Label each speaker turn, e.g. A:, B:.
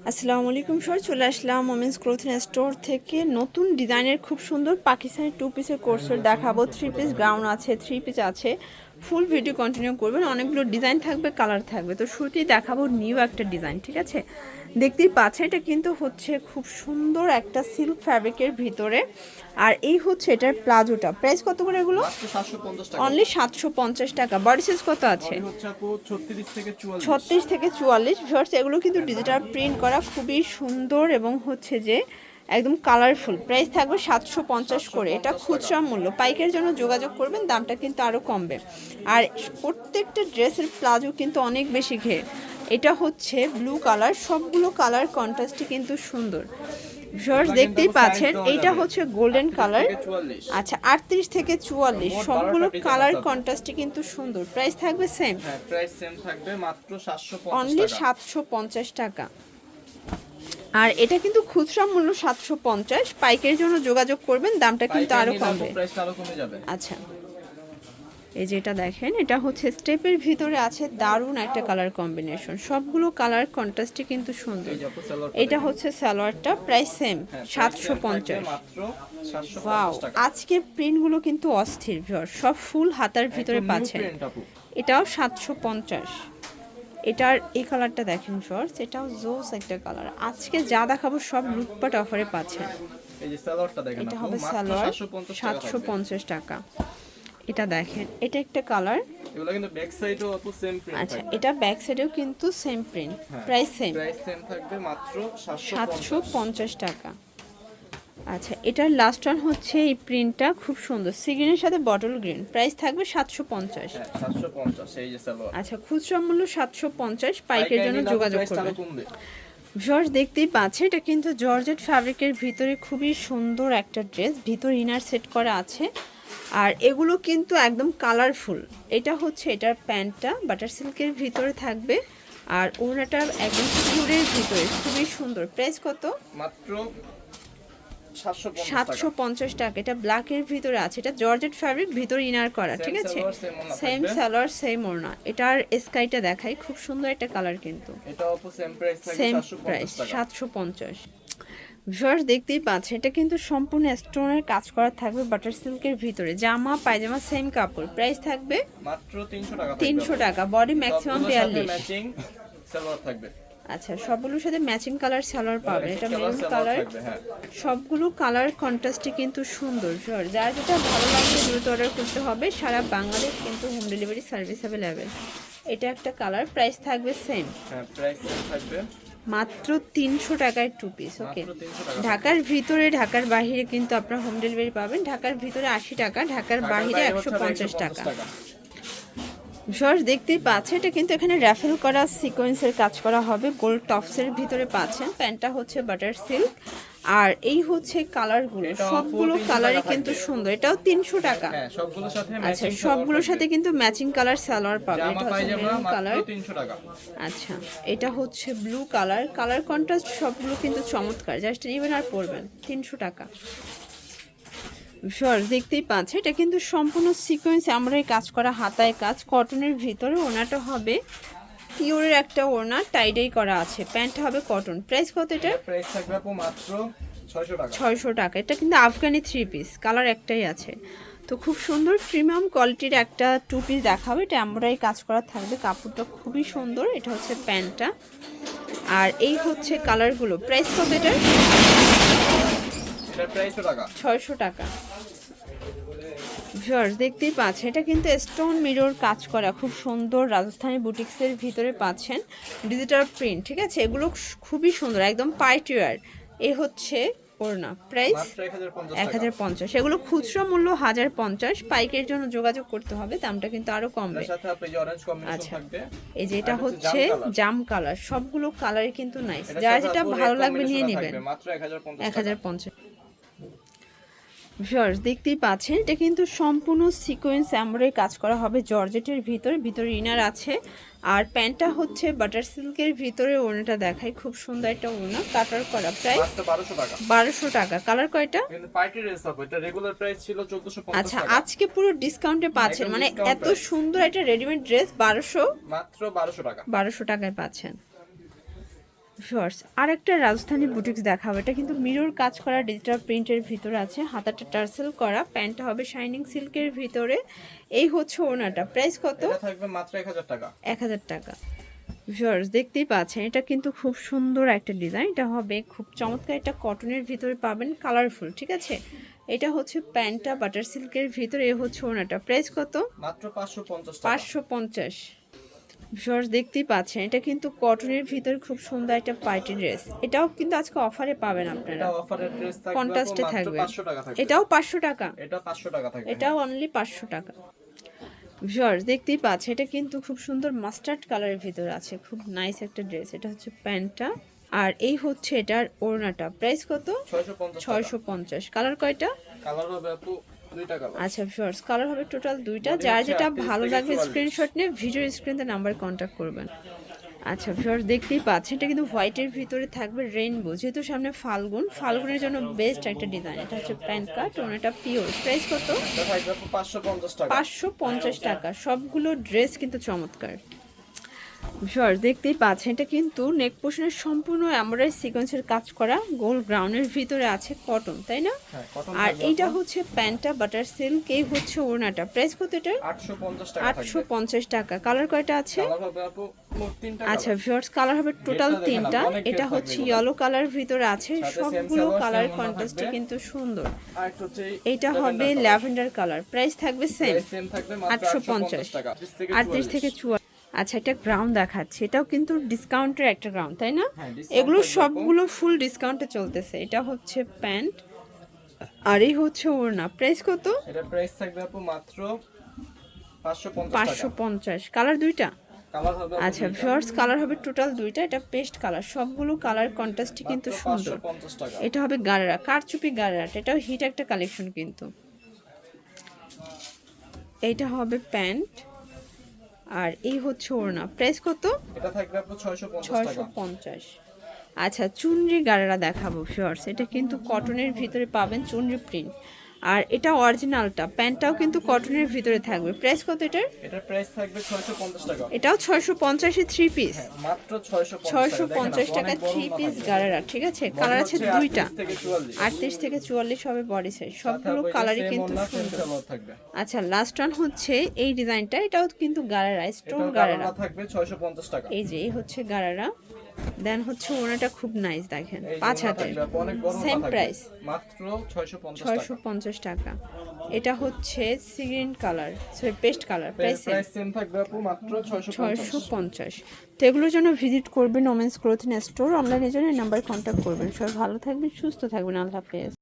A: আসসালামু আলাইকুম স্যার, চলে আসলাম ওমেন্স ক্লোথিং স্টোর থেকে নতুন ডিজাইনের খুব সুন্দর পাকিস্তানি 2 পিসের কোর্সের দেখাবো। 3 পিস গাউন আছে, 3 পিস আছে। ফুল ভিডিও কন্টিনিউ করবেন, অনেকগুলো ডিজাইন থাকবে, কালার থাকবে। তো শুরুতেই দেখাবো নিউ একটা ডিজাইন, ঠিক আছে? দেখতেই পাচ্ছেন এটা কিন্তু হচ্ছে খুব সুন্দর একটা সিল্ক ফ্যাব্রিকের ভিতরে। আর এই হচ্ছে এটার প্লাজোটা, প্রাইস কত করে এগুলো? অনলি 750 টাকা। বডি সাইজ কত আছে? 36 থেকে 44। ভিউয়ার্স, এগুলো কিন্তু ডিজিটাল প্রিন্ট করা, খুবই সুন্দর এবং হচ্ছে যে একদম কালারফুল। প্রাইস থাকবে 750 করে। এটা খুচরা মূল্য, পাইকারের জন্য যোগাযোগ করবেন, দামটা কিন্তু আরও কমবে। আর প্রত্যেকটা ড্রেসের প্লাজো কিন্তু অনেক বেশি ঘের। এটা হচ্ছে ব্লু কালার, সবগুলো কালার কন্ট্রাস্টই কিন্তু সুন্দর। ভিউয়ার্স দেখতেই পাচ্ছেন, এইটা হচ্ছে গোল্ডেন কালার। আচ্ছা, 38 থেকে 44 সবগুলো কালার কন্ট্রাস্টই কিন্তু সুন্দর। প্রাইস থাকবে সেম?
B: হ্যাঁ, প্রাইস সেম থাকবে, মাত্র 750
A: অনলি
B: টাকা।
A: 750 টাকা। আর এটা কিন্তু খুচরা মূল্য 750, পাইকারের জন্য যোগাযোগ করবেন, দামটা কিন্তু আরো কমবে।
B: প্রাইসটা আরো কমে যাবে।
A: আচ্ছা, এই যে এটা দেখেন, এটা হচ্ছে স্টেপের ভিতরে আছে, দারুণ একটা কালার কম্বিনেশন, সবগুলো কালার কন্ট্রাস্টই কিন্তু সুন্দর। এটা হচ্ছে সালোয়ারটা, প্রাইস সেম 750
B: মাত্র 750
A: ওয়াও,
B: টাকা।
A: আজকের প্রিন্টগুলো কিন্তু অস্থির ভিউয়ার, সব ফুল হাতার ভিতরে পাচ্ছেন। এটাও 750। এটার এই কালারটা দেখেন ভিউয়ার্স, এটাও জোস একটা কালার। আজকে যা দেখাবো সব লুটপাট অফারে পাচ্ছেন।
B: এই যে সালোয়ারটা দেখেন,
A: এটা হবে সালোয়ার 750 টাকা। এটা দেখেন, এটা একটা কালার।
B: এগুলো কিন্তু ব্যাক সাইডেও আপু সেম প্রিন্ট।
A: আচ্ছা, এটা ব্যাক সাইডেও কিন্তু same print, price same.
B: Price same থাকবে, মাত্র
A: 750 টাকা। আচ্ছা, এটার লাস্ট ওয়ান হচ্ছে এই প্রিন্টটা খুব সুন্দর, সি গ্রিনের সাথে বটল গ্রিন, প্রাইস থাকবে 750।
B: হ্যাঁ, 750 এই যে সালোয়ার।
A: আচ্ছা, খুচরা মূল্য 750, পাইকারের জন্য যোগাযোগ করবেন। জর্জ দেখতেই পাচ্ছে, এটা কিন্তু জর্জেট ফ্যাব্রিকের ভিতরে খুবই সুন্দর একটা ড্রেস, ভিতর ইনার সেট করা আছে। আর এগুলো কিন্তু একদম কালারফুল। এটা হচ্ছে এটার প্যান্টটা বাটার সিল্কের ভিতরে থাকবে, আর ওড়নাটা একদম পিওরের ভিতরে, খুবই সুন্দর। প্রাইস কত?
B: মাত্র
A: 750 টাকা। এটা ব্ল্যাকের ভিতরে আছে, এটা জর্জেট ফ্যাব্রিক, ভিতরে ইনার করা, ঠিক আছে? সেম সালোয়ার সেম ওড়না। এটার স্কাইটা দেখাই, খুব সুন্দর একটা কালার কিন্তু।
B: এটা আপু সেম প্রাইস থাকবে,
A: সেম
B: 750
A: প্রাইস
B: টাকা।
A: 750। ভিউয়ার্স দেখতেই পাচ্ছেন, এটা কিন্তু সম্পূর্ণ স্টোনের কাজ করা থাকবে বাটার সিল্কের ভিতরে, জামা পায়জামা সেম কাপড়। প্রাইস থাকবে
B: মাত্র 300 টাকা।
A: 300 টাকা। Body maximum 42।
B: ম্যাচিং সালোয়ার থাকবে।
A: আচ্ছা, সবগুলোর সাথে ম্যাচিং কালার সালোয়ার পাবেন। এটা মেরুন
B: সালোয়ার
A: কালার,
B: থাকবে। হ্যাঁ,
A: সবগুলো কালার কন্ট্রাস্টে কিন্তু সুন্দর। যার যেটা ভালো লাগবে দ্রুত অর্ডার করতে হবে। সারা বাংলাদেশ কিন্তু হোম ডেলিভারি সার্ভিস অ্যাভেলেবেল। এটা একটা কালার, প্রাইস থাকবে সেম।
B: হ্যাঁ, প্রাইস সেম থাকবে,
A: মাত্র 300 টাকায় 2 পিস। ওকে,
B: মাত্র 300 টাকা।
A: ঢাকার ভিতরে ঢাকার বাইরে কিন্তু আপনারা হোম ডেলিভারি পাবেন। ঢাকার ভিতরে 80 টাকা, ঢাকার বাইরে 150 টাকা। ভিউয়ার্স দেখতেই পাচ্ছেন, এটা কিন্তু এখানে র্যাফেল করা সিকোয়েন্সের কাজ করা হবে, গোল্ড টপসের ভিতরে পাচ্ছেন। প্যান্টটা হচ্ছে বাটার সিল্ক, আর এই হচ্ছে কালারগুলো, সবগুলো কালারই কিন্তু সুন্দর। এটাও 300 টাকা।
B: হ্যাঁ, সবগুলোর সাথে
A: আচ্ছা,
B: ম্যাচিং
A: সবগুলোর সাথে কিন্তু ম্যাচিং কালার সালোয়ার পাবেন।
B: জামা
A: এটা হচ্ছে
B: পায়জামা
A: মেরুন
B: মাত্র
A: কালার।
B: 300 টাকা।
A: আচ্ছা, এটা হচ্ছে ব্লু কালার, কালার কন্ট্রাস্ট সবগুলো কিন্তু চমৎকার, জাস্ট নেবেন আর পরবেন। 300 টাকা। ভিউয়ার্স দেখতেই পাচ্ছে, এটা কিন্তু সম্পূর্ণ সিকোয়েন্স আমরাই কাজ করা, হাতায় কাজ, কটনের ভিতরে। ওড়নাটা হবে পিওরের একটা ওড়না, টাইডাই করা আছে। প্যান্ট হবে কটন। প্রাইস কত এটা?
B: প্রাইস থাকবে আপু মাত্র 600 টাকা।
A: 600 টাকা। এটা কিন্তু আফগানি 3 পিস, কালার একটাই আছে। তো খুব সুন্দর প্রিমিয়াম কোয়ালিটির একটা 2 পিস দেখাবে। এটা আমরাই কাজ করা থাকবে, কাপড়টা খুবই সুন্দর। এটা হচ্ছে প্যান্টটা, আর এই হচ্ছে কালারগুলো। প্রাইস কত এটা?
B: এটার প্রাইস টাকা
A: 600 টাকা। ভিউয়ার্স দেখতেই পাচ্ছেন, এটা কিন্তু স্টোন মিরর কাজ করা, খুব সুন্দর রাজস্থানী বুটিক্সের ভিতরে পাচ্ছেন, ডিজিটাল প্রিন্ট, ঠিক আছে? এগুলো খুবই সুন্দর, একদম পার্টি ওয়্যার। এই হচ্ছে ওড়না, প্রাইস
B: মাত্র 1050 টাকা।
A: 1050। এগুলো খুচরা মূল্য 1050, পাইকের জন্য যোগাযোগ করতে হবে, দামটা কিন্তু আরো কমবে।
B: এর সাথে আপনি যে অরেঞ্জ কম্বিনেশন
A: আচ্ছা,
B: থাকবে।
A: এই যে এটা হচ্ছে জাম কালার, সবগুলো কালারই কিন্তু নাইস,
B: এটার
A: যার
B: সাথে
A: যেটা
B: আপু
A: ভালো
B: red
A: লাগবে নিয়ে
B: combination
A: নেবেন।
B: থাকবে, মাত্র 1050 টাকা।
A: 1050। ভিউয়ার্স দেখতেই পাচ্ছেন এটা কিন্তু সম্পূর্ণ সিকোয়েন্স এমব্রয়ডারি কাজ করা হবে জর্জেটের ভিতরে ইনার আছে। আর প্যান্টটা হচ্ছে বাটার সিল্কের ভিতরে, ওড়নাটা দেখাই খুব সুন্দর একটা ওড়না কাটার করা, প্রাইস
B: মাত্র 1200 টাকা।
A: 1200 টাকা। কালার কয়টা?
B: কিন্তু পার্টি ড্রেস হবে, এটা রেগুলার প্রাইস ছিল 1450
A: আচ্ছা,
B: টাকা।
A: আজকে পুরো ডিসকাউন্টে পাচ্ছেন,
B: একদম
A: মানে
B: discount
A: এত
B: price।
A: সুন্দর একটা রেডিমেড ড্রেস 1200
B: মাত্র 1200 টাকা।
A: 1200 টাকায় পাচ্ছেন। ভিউয়ার্স আরেকটা রাজস্থানি বুটিক্স দেখাবো, এটা কিন্তু মিরর কাজ করা ডিজিটাল প্রিন্টের ভিতরে আছে, হাতাটা টার্সেল করা, প্যান্টটা হবে শাইনিং সিল্কের ভিতরে। এই হচ্ছে ওড়নাটা, প্রাইস কত?
B: এটা থাকবে মাত্র 1000 টাকা।
A: 1000 টাকা। ভিউয়ার্স দেখতেই পাচ্ছেন এটা কিন্তু খুব সুন্দর একটা ডিজাইন, এটা হবে খুব চমৎকার, একটা কটনের ভিতরে পাবেন, কালারফুল, ঠিক আছে। এটা হচ্ছে প্যান্টটা বাটার সিল্কের ভিতরে, এ হচ্ছে ওড়নাটা, প্রাইস কত?
B: মাত্র 550 টাকা।
A: 550। ভিউয়ার্স দেখতেই পাচ্ছেন এটা কিন্তু কটনের ভিতরে খুব সুন্দর একটা পার্টি ড্রেস, এটাও কিন্তু আজকে অফারে পাবেন আপনারা,
B: এটা অফারের ড্রেস থাকবে,
A: কন্ট্রাস্টে
B: মাত্র
A: থাকবে।
B: 500 টাকা থাকবে।
A: এটাও 500 টাকা,
B: এটা 500 টাকা থাকবে।
A: এটাও অনলি 500 টাকা। ভিউয়ার্স দেখতেই পাচ্ছেন এটা কিন্তু খুব সুন্দর মাস্টার্ড কালারের ভিতরে আছে, খুব নাইস একটা ড্রেস। এটা হচ্ছে প্যান্টটা আর এই হচ্ছে এটার ওড়নাটা, প্রাইস কত?
B: 650 টাকা।
A: 650। কালার কয়টা?
B: কালার হবে আপু 2টা কালার।
A: আচ্ছা ভিউয়ার্স কালার হবে টোটাল 2টা,
B: মনে
A: যার
B: হচ্ছে
A: যেটা
B: 38
A: ভালো
B: থেকে
A: লাগবে
B: 44।
A: স্ক্রিনশট নিয়ে ভিডিওর স্ক্রিনে নাম্বার কন্ট্যাক্ট করবেন। আচ্ছা ভিউয়ার্স দেখতেই পাচ্ছেন এটা কিন্তু হোয়াইটের ভিতরে থাকবে রেইনবো, যেহেতু সামনে ফাল্গুনের জন্য বেস্ট একটা ডিজাইন। এটা হচ্ছে প্যান্ট কাট, ওনাটা পিওর, প্রাইস কত?
B: এটা থাকবে আপু 550 টাকা।
A: 550 টাকা। সবগুলো ড্রেস কিন্তু চমৎকার। ভিউয়ার্স দেখতেই পাচ্ছেন এটা কিন্তু নেক পোর্শনের সম্পূর্ণ এমব্রয়ডারি সিকোয়েন্সের কাজ করা, গোল গ্রাউন্ডের ভিতরে আছে কটন, তাই না?
B: হ্যাঁ, কটন
A: আর
B: থাকবে
A: এইটা
B: আপু।
A: হচ্ছে প্যান্টটা বাটার সিল্ক, এই হচ্ছে ওড়নাটা, প্রাইস কত এটার?
B: 850 টাকা থাকবে।
A: 850 টাকা। কালার কয়টা আছে?
B: কালার হবে আপু মোট 3টা
A: আচ্ছা
B: কালার।
A: ভিউয়ার্স কালার হবে টোটাল
B: গেটটা দেখেন
A: 3টা।
B: আপু, অনেক
A: এটা
B: গেট
A: হচ্ছে
B: থাকবে
A: ইয়েলো কালার ভিতরে আছে,
B: সাথে same
A: সবগুলো
B: সালোয়ার,
A: কালার
B: same ওড়না
A: কন্ট্রাস্টে
B: থাকবে।
A: কিন্তু সুন্দর।
B: আর একটা হচ্ছে
A: এইটা হবে
B: lavender
A: ল্যাভেন্ডার কালার, প্রাইস থাকবে সেম
B: color। সেম থাকবে মাত্র
A: 850
B: 850 টাকা।
A: 38 থেকে 44। আচ্ছা এটা গ্রাউন্ড দেখাচ্ছে, এটাও কিন্তু ডিসকাউন্টের একটা গ্রাউন্ড, তাই না?
B: হ্যাঁ, discount
A: এগুলো
B: থাকবে আপু।
A: সবগুলো ফুল ডিসকাউন্টে চলতেছে। এটা হচ্ছে প্যান্ট আর এই হচ্ছে ওড়না, প্রাইস কত?
B: এটা প্রাইস থাকবে আপু মাত্র 550 টাকা।
A: 550। কালার 2টা।
B: কালার হবে আপু
A: আচ্ছা
B: 2টা।
A: ভিউয়ার্স কালার হবে টোটাল 2টা, এটা পেস্ট কালার, সবগুলো কালার কন্ট্রাস্টে কিন্তু
B: মাত্র
A: সুন্দর।
B: 550 টাকা।
A: এটা হবে গারারা, কারচুপি গারারা, এটাও হিট একটা কালেকশন কিন্তু। এইটা হবে প্যান্ট আর এই হচ্ছে ওড়না, প্রাইস কত?
B: এটা থাকবে আপু 650 টাকা।
A: 650। আচ্ছা চুনরি গারারা দেখাবো ভিউয়ার্স, এটা কিন্তু কটনের ভিতরে পাবেন, চুনরি প্রিন্ট। আর এটা অরিজিনালটা, প্যান্টটাও কিন্তু কটনের ভিতরে থাকবে, প্রাইস কত এটার?
B: এটার প্রাইস থাকবে 650 টাকা।
A: এটাও 650 এ 3 পিস।
B: মাত্র 650 টাকা।
A: 650 টাকা 3 পিস গারারা, ঠিক আছে। কালার আছে 2টা, 38 থেকে 44 হবে বডি সাইজ, সবগুলো কালারই কিন্তু সুন্দর।
B: থাকবে।
A: আচ্ছা লাস্ট ওয়ান হচ্ছে এই ডিজাইনটা, এটাও কিন্তু গারারা, স্টোন
B: এটার
A: গারারা,
B: গারারা থাকবে 650 টাকা।
A: এই যে এই হচ্ছে গারারা। দেন হচ্ছে ওনাটা খুব নাইস, দেখেন
B: এই যে
A: 5
B: ওড়না
A: হাতের,
B: থাকবে আপু, অনেক বড় ওড়না
A: সেম
B: থাকবে।
A: প্রাইস
B: মাত্র 650 টাকা।
A: 650 টাকা। এটা হচ্ছে sea green colour, sorry paste colour, price
B: price same থাকবে আপু মাত্র 650।
A: 650। তো এগুলোর জন্য ভিজিট করবেন ওমেন্স ক্লোথিং স্টোর, অনলাইনের জন্য নাম্বার কন্ট্যাক্ট করবেন। সবাই ভালো থাকবেন, সুস্থ থাকবেন, আল্লাহ হাফেজ।